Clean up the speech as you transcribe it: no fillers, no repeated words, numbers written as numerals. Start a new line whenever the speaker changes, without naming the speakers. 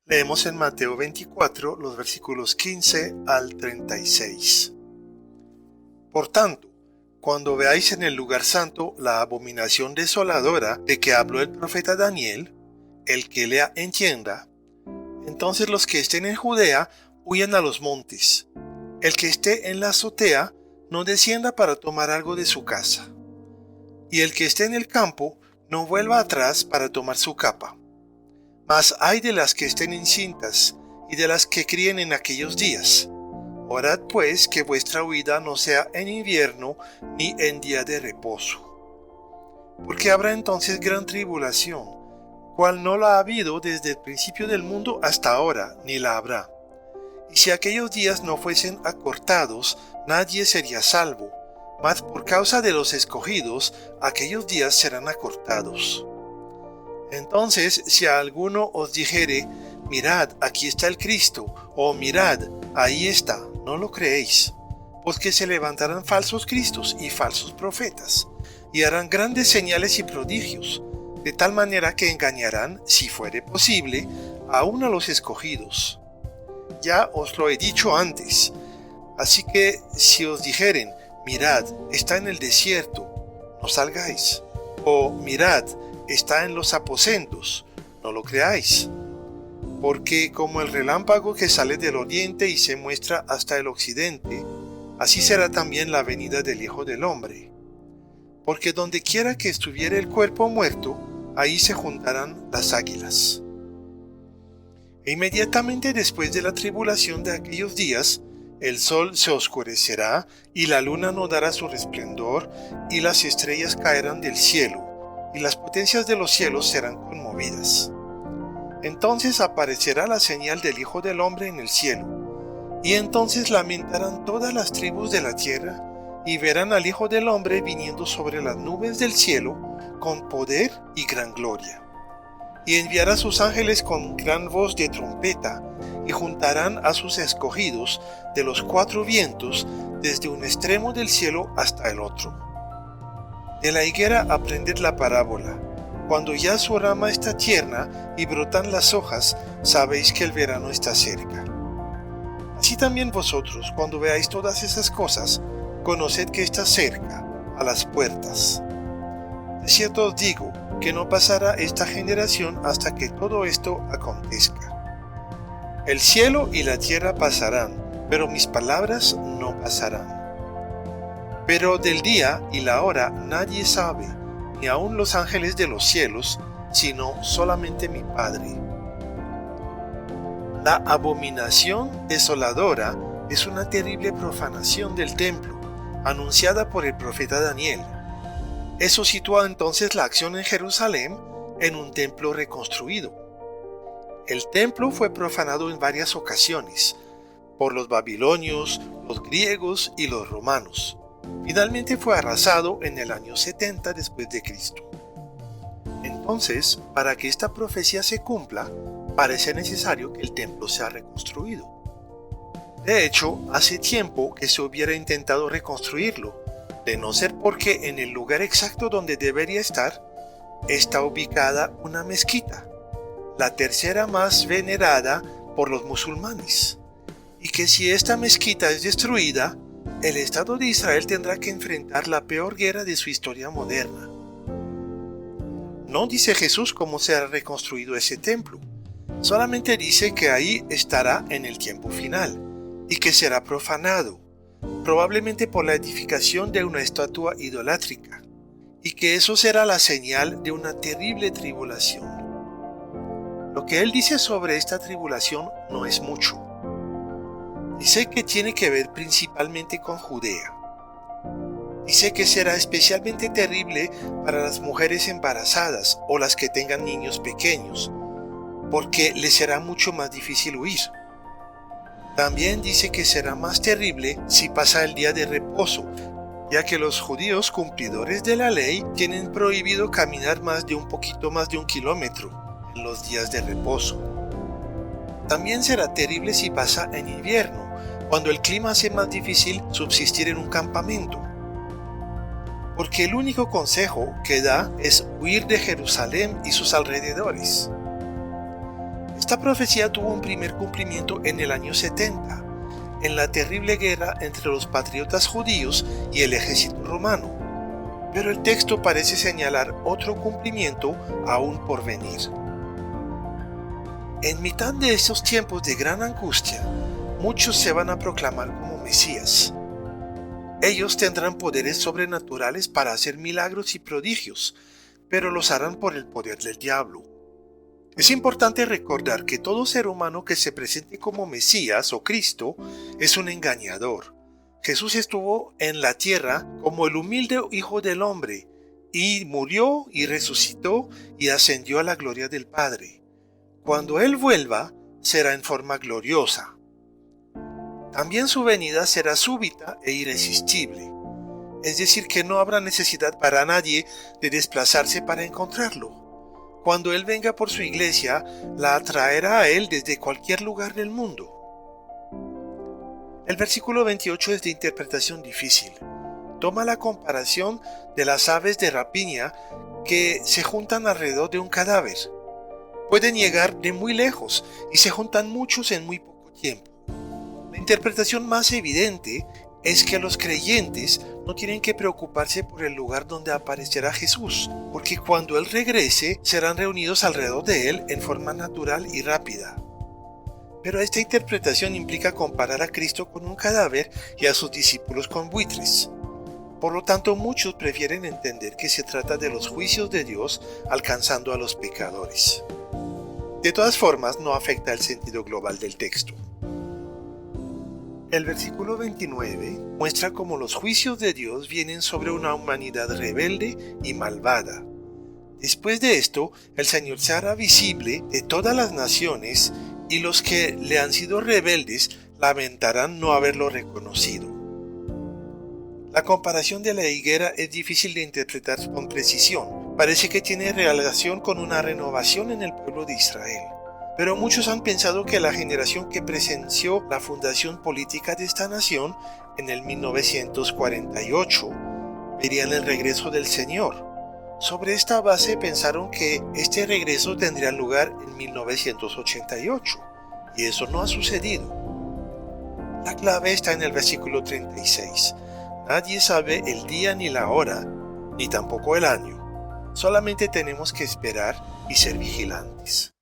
Leemos en Mateo 24 los versículos 15 al 36. Por tanto, cuando veáis en el lugar santo la abominación desoladora de que habló el profeta Daniel, el que lea entienda, entonces los que estén en Judea huyan a los montes. El que esté en la azotea no descienda para tomar algo de su casa. Y el que esté en el campo no vuelva atrás para tomar su capa. Mas ay de las que estén encintas y de las que críen en aquellos días. Orad pues que vuestra huida no sea en invierno ni en día de reposo. Porque habrá entonces gran tribulación, cual no la ha habido desde el principio del mundo hasta ahora, ni la habrá. Y si aquellos días no fuesen acortados, nadie sería salvo, mas por causa de los escogidos, aquellos días serán acortados. Entonces, si a alguno os dijere, mirad, aquí está el Cristo, o mirad, ahí está, no lo creéis, pues que se levantarán falsos cristos y falsos profetas, y harán grandes señales y prodigios, de tal manera que engañarán, si fuere posible, aun a los escogidos. Ya os lo he dicho antes, así que si os dijeren, mirad, está en el desierto, no salgáis, o mirad, está en los aposentos, no lo creáis. Porque como el relámpago que sale del oriente y se muestra hasta el occidente, así será también la venida del Hijo del Hombre. Porque donde quiera que estuviere el cuerpo muerto, ahí se juntarán las águilas. E inmediatamente después de la tribulación de aquellos días, el sol se oscurecerá, y la luna no dará su resplandor, y las estrellas caerán del cielo, y las potencias de los cielos serán conmovidas. Entonces aparecerá la señal del Hijo del Hombre en el cielo, y entonces lamentarán todas las tribus de la tierra, y verán al Hijo del Hombre viniendo sobre las nubes del cielo, con poder y gran gloria. Y enviará a sus ángeles con gran voz de trompeta, y juntarán a sus escogidos de los cuatro vientos, desde un extremo del cielo hasta el otro. De la higuera aprended la parábola. Cuando ya su rama está tierna y brotan las hojas, sabéis que el verano está cerca. Así también vosotros, cuando veáis todas esas cosas, conoced que está cerca, a las puertas. De cierto os digo, que no pasará esta generación hasta que todo esto acontezca. El cielo y la tierra pasarán, pero mis palabras no pasarán. Pero del día y la hora nadie sabe, ni aun los ángeles de los cielos, sino solamente mi Padre. La abominación desoladora es una terrible profanación del templo, anunciada por el profeta Daniel. Eso sitúa entonces la acción en Jerusalén en un templo reconstruido. El templo fue profanado en varias ocasiones, por los babilonios, los griegos y los romanos. Finalmente fue arrasado en el año 70 después de Cristo. Entonces, para que esta profecía se cumpla, parece necesario que el templo sea reconstruido. De hecho, hace tiempo que se hubiera intentado reconstruirlo, de no ser porque en el lugar exacto donde debería estar, está ubicada una mezquita, la tercera más venerada por los musulmanes, y que si esta mezquita es destruida, el Estado de Israel tendrá que enfrentar la peor guerra de su historia moderna. No dice Jesús cómo será reconstruido ese templo, solamente dice que ahí estará en el tiempo final, y que será profanado, probablemente por la edificación de una estatua idolátrica, y que eso será la señal de una terrible tribulación. Lo que él dice sobre esta tribulación no es mucho. Dice que tiene que ver principalmente con Judea. Dice que será especialmente terrible para las mujeres embarazadas o las que tengan niños pequeños, porque les será mucho más difícil huir. También dice que será más terrible si pasa el día de reposo, ya que los judíos cumplidores de la ley tienen prohibido caminar poquito más de 1 kilómetro en los días de reposo. También será terrible si pasa en invierno, cuando el clima hace más difícil subsistir en un campamento. Porque el único consejo que da es huir de Jerusalén y sus alrededores. Esta profecía tuvo un primer cumplimiento en el año 70, en la terrible guerra entre los patriotas judíos y el ejército romano. Pero el texto parece señalar otro cumplimiento aún por venir. En mitad de estos tiempos de gran angustia, muchos se van a proclamar como Mesías. Ellos tendrán poderes sobrenaturales para hacer milagros y prodigios, pero los harán por el poder del diablo. Es importante recordar que todo ser humano que se presente como Mesías o Cristo es un engañador. Jesús estuvo en la tierra como el humilde Hijo del Hombre, y murió y resucitó y ascendió a la gloria del Padre. Cuando Él vuelva, será en forma gloriosa. También su venida será súbita e irresistible, es decir, que no habrá necesidad para nadie de desplazarse para encontrarlo. Cuando Él venga por su iglesia, la atraerá a Él desde cualquier lugar del mundo. El versículo 28 es de interpretación difícil. Toma la comparación de las aves de rapiña que se juntan alrededor de un cadáver. Pueden llegar de muy lejos y se juntan muchos en muy poco tiempo. La interpretación más evidente es que los creyentes no tienen que preocuparse por el lugar donde aparecerá Jesús, porque cuando Él regrese serán reunidos alrededor de Él en forma natural y rápida. Pero esta interpretación implica comparar a Cristo con un cadáver y a sus discípulos con buitres. Por lo tanto, muchos prefieren entender que se trata de los juicios de Dios alcanzando a los pecadores. De todas formas, no afecta el sentido global del texto. El versículo 29 muestra cómo los juicios de Dios vienen sobre una humanidad rebelde y malvada. Después de esto, el Señor se hará visible de todas las naciones y los que le han sido rebeldes lamentarán no haberlo reconocido. La comparación de la higuera es difícil de interpretar con precisión. Parece que tiene relación con una renovación en el pueblo de Israel. Pero muchos han pensado que la generación que presenció la fundación política de esta nación en el 1948 verían el regreso del Señor. Sobre esta base pensaron que este regreso tendría lugar en 1988, y eso no ha sucedido. La clave está en el versículo 36. Nadie sabe el día ni la hora, ni tampoco el año. Solamente tenemos que esperar y ser vigilantes.